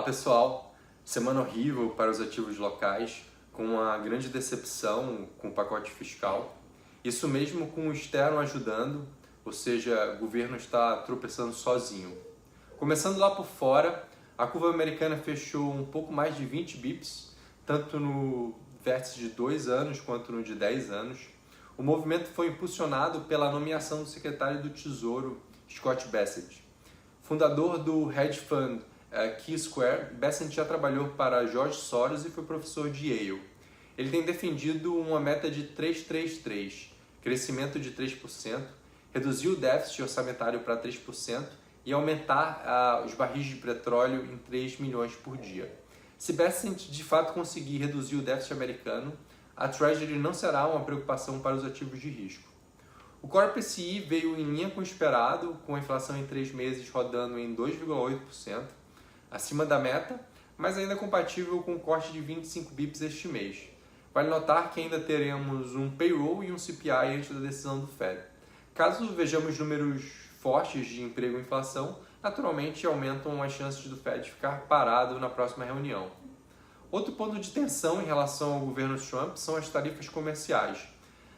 Pessoal, semana horrível para os ativos locais, com uma grande decepção com o pacote fiscal. Isso mesmo com o externo ajudando, ou seja, o governo está tropeçando sozinho. Começando lá por fora, a curva americana fechou um pouco mais de 20 bips, tanto no vértice de 2 anos quanto no de 10 anos. O movimento foi impulsionado pela nomeação do secretário do Tesouro, Scott Bessent. Fundador do hedge fund Key Square, Bessent já trabalhou para George Soros e foi professor de Yale. Ele tem defendido uma meta de 3,33, crescimento de 3%, reduzir o déficit orçamentário para 3% e aumentar os barris de petróleo em 3 milhões por dia. Se Bessent de fato conseguir reduzir o déficit americano, a Treasury não será uma preocupação para os ativos de risco. O Core PCI veio em linha com o esperado, com a inflação em 3 meses rodando em 2,8%, acima da meta, mas ainda compatível com o corte de 25 bips este mês. Vale notar que ainda teremos um payroll e um CPI antes da decisão do Fed. Caso vejamos números fortes de emprego e inflação, naturalmente aumentam as chances do Fed ficar parado na próxima reunião. Outro ponto de tensão em relação ao governo Trump são as tarifas comerciais.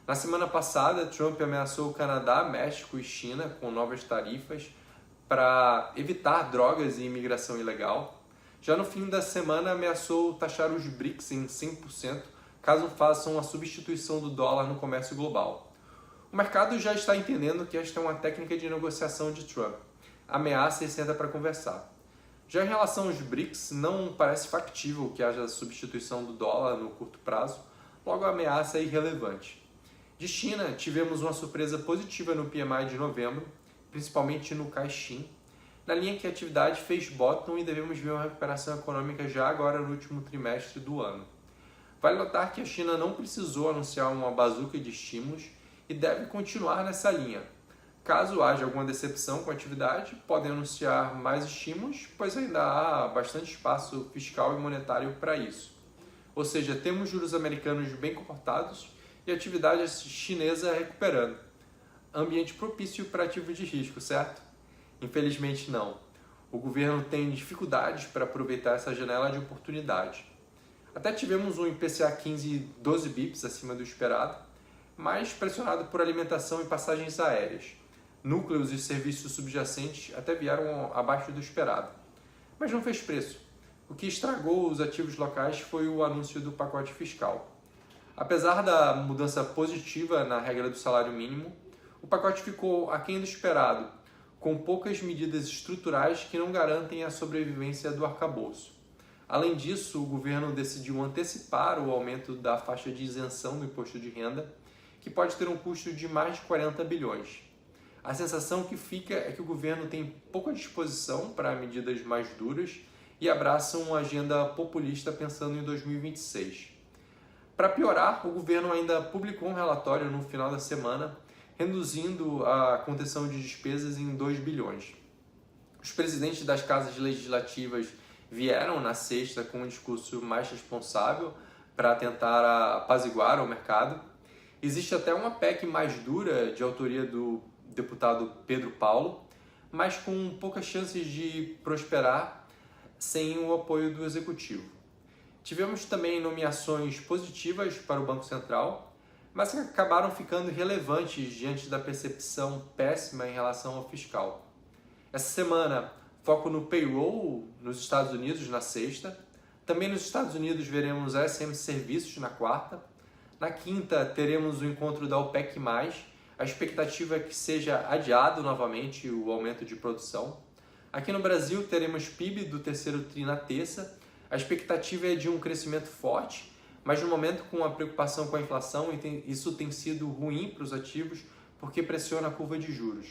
Na semana passada, Trump ameaçou o Canadá, México e China com novas tarifas para evitar drogas e imigração ilegal. Já no fim da semana, ameaçou taxar os BRICS em 100%, caso façam a substituição do dólar no comércio global. O mercado já está entendendo que esta é uma técnica de negociação de Trump. Ameaça e senta para conversar. Já em relação aos BRICS, não parece factível que haja substituição do dólar no curto prazo, logo a ameaça é irrelevante. De China, tivemos uma surpresa positiva no PMI de novembro, principalmente no Caixin, na linha que a atividade fez bottom e devemos ver uma recuperação econômica já agora no último trimestre do ano. Vale notar que a China não precisou anunciar uma bazuca de estímulos e deve continuar nessa linha. Caso haja alguma decepção com a atividade, podem anunciar mais estímulos, pois ainda há bastante espaço fiscal e monetário para isso. Ou seja, temos juros americanos bem comportados e a atividade chinesa recuperando. Ambiente propício para ativos de risco, certo? Infelizmente não. O governo tem dificuldades para aproveitar essa janela de oportunidade. Até tivemos um IPCA 15 12 bips acima do esperado, mas pressionado por alimentação e passagens aéreas. Núcleos e serviços subjacentes até vieram abaixo do esperado, mas não fez preço. O que estragou os ativos locais foi o anúncio do pacote fiscal. Apesar da mudança positiva na regra do salário mínimo, o pacote ficou aquém do esperado, com poucas medidas estruturais que não garantem a sobrevivência do arcabouço. Além disso, o governo decidiu antecipar o aumento da faixa de isenção do imposto de renda, que pode ter um custo de mais de 40 bilhões. A sensação que fica é que o governo tem pouca disposição para medidas mais duras e abraça uma agenda populista pensando em 2026. Para piorar, o governo ainda publicou um relatório no final da semana reduzindo a contenção de despesas em 2 bilhões. Os presidentes das casas legislativas vieram na sexta com um discurso mais responsável para tentar apaziguar o mercado. Existe até uma PEC mais dura de autoria do deputado Pedro Paulo, mas com poucas chances de prosperar sem o apoio do executivo. Tivemos também nomeações positivas para o Banco Central, mas que acabaram ficando irrelevantes diante da percepção péssima em relação ao fiscal. Essa semana, foco no payroll nos Estados Unidos na sexta. Também nos Estados Unidos veremos a SM Serviços na quarta. Na quinta, teremos o encontro da OPEC+, a expectativa é que seja adiado novamente o aumento de produção. Aqui no Brasil, teremos PIB do terceiro TRI na terça. A expectativa é de um crescimento forte, mas no momento com a preocupação com a inflação, isso tem sido ruim para os ativos porque pressiona a curva de juros.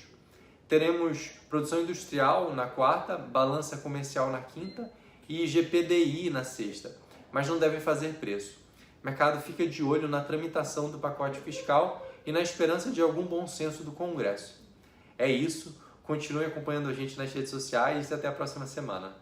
Teremos produção industrial na quarta, balança comercial na quinta e GPDI na sexta, mas não devem fazer preço. O mercado fica de olho na tramitação do pacote fiscal e na esperança de algum bom senso do Congresso. É isso, continue acompanhando a gente nas redes sociais e até a próxima semana.